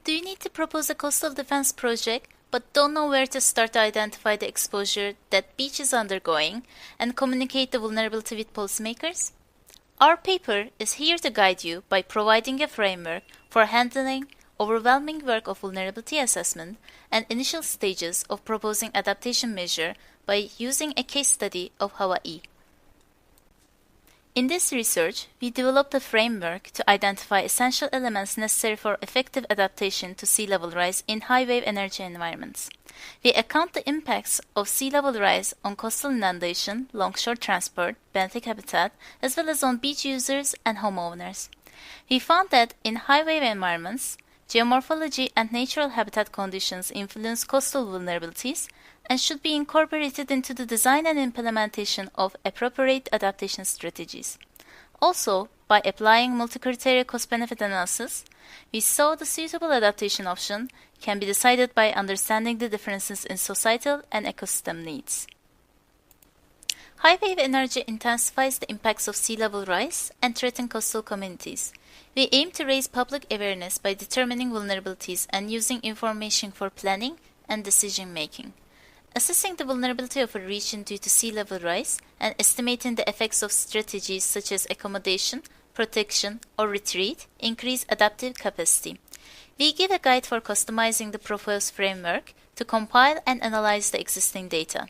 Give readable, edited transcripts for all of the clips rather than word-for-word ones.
Do you need to propose a coastal defense project but don't know where to start to identify the exposure that beach is undergoing and communicate the vulnerability with policymakers? Our paper is here to guide you by providing a framework for handling overwhelming work of vulnerability assessment and initial stages of proposing adaptation measure by using a case study of Hawaii. In this research, we developed a framework to identify essential elements necessary for effective adaptation to sea level rise in high-wave energy environments. We account the impacts of sea level rise on coastal inundation, longshore transport, benthic habitat, as well as on beach users and homeowners. We found that in high-wave environments, geomorphology and natural habitat conditions influence coastal vulnerabilities and should be incorporated into the design and implementation of appropriate adaptation strategies. Also, by applying multi-criteria cost-benefit analysis, we saw the suitable adaptation option can be decided by understanding the differences in societal and ecosystem needs. High-wave energy intensifies the impacts of sea level rise and threatens coastal communities. We aim to raise public awareness by determining vulnerabilities and using information for planning and decision-making. Assessing the vulnerability of a region due to sea level rise and estimating the effects of strategies such as accommodation, protection, or retreat increase adaptive capacity. We give a guide for customizing the proposed framework to compile and analyze the existing data.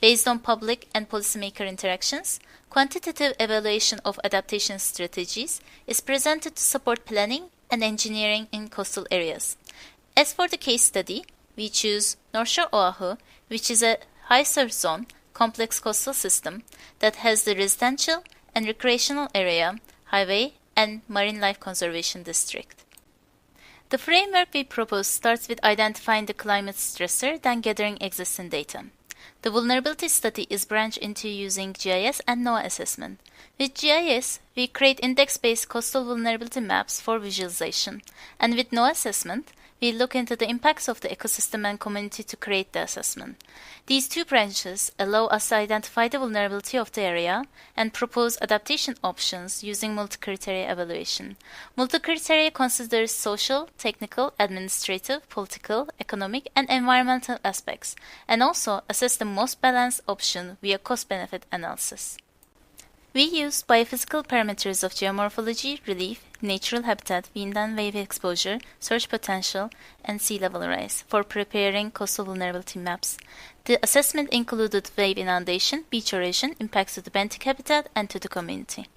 Based on public and policymaker interactions, quantitative evaluation of adaptation strategies is presented to support planning and engineering in coastal areas. As for the case study, we choose North Shore Oahu, which is a high surf zone, complex coastal system that has the residential and recreational area, highway, and marine life conservation district. The framework we propose starts with identifying the climate stressor, then gathering existing data. The vulnerability study is branched into using GIS and NOAA assessment. With GIS, we create index-based coastal vulnerability maps for visualization, and with NOAA assessment, we look into the impacts of the ecosystem and community to create the assessment. These two branches allow us to identify the vulnerability of the area and propose adaptation options using multi-criteria evaluation. Multi-criteria considers social, technical, administrative, political, economic, and environmental aspects, and also assess the most balanced option via cost-benefit analysis. We use biophysical parameters of geomorphology, relief, natural habitat, wind and wave exposure, surge potential, and sea level rise for preparing coastal vulnerability maps. The assessment included wave inundation, beach erosion, impacts to the benthic habitat, and to the community.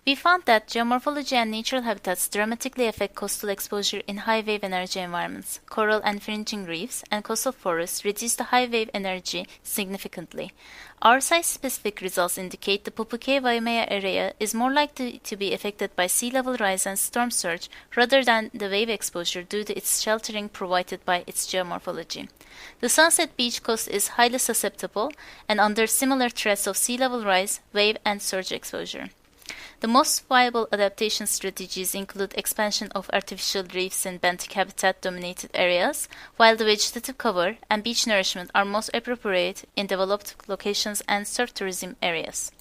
We found that geomorphology and natural habitats dramatically affect coastal exposure in high wave energy environments. Coral and fringing reefs and coastal forests reduce the high wave energy significantly. Our site-specific results indicate the Pupuke Waimea area is more likely to be affected by sea level rise and storm surge rather than the wave exposure due to its sheltering provided by its geomorphology. The Sunset Beach coast is highly susceptible and under similar threats of sea level rise, wave, and surge exposure. The most viable adaptation strategies include expansion of artificial reefs in benthic habitat-dominated areas, while the vegetative cover and beach nourishment are most appropriate in developed locations and surf tourism areas.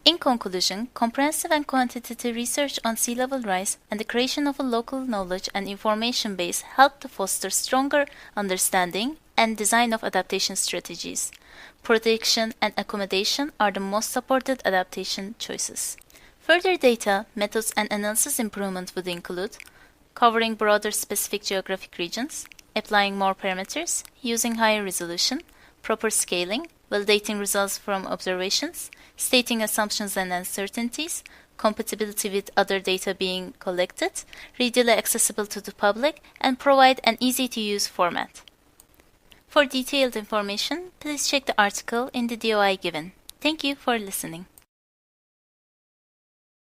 In conclusion, comprehensive and quantitative research on sea level rise and the creation of a local knowledge and information base help to foster stronger understanding and design of adaptation strategies. Protection and accommodation are the most supported adaptation choices. Further data, methods, and analysis improvement would include covering broader specific geographic regions, applying more parameters, using higher resolution, proper scaling, validating results from observations, stating assumptions and uncertainties, compatibility with other data being collected, readily accessible to the public, and provide an easy-to-use format. For detailed information, please check the article in the DOI given. Thank you for listening.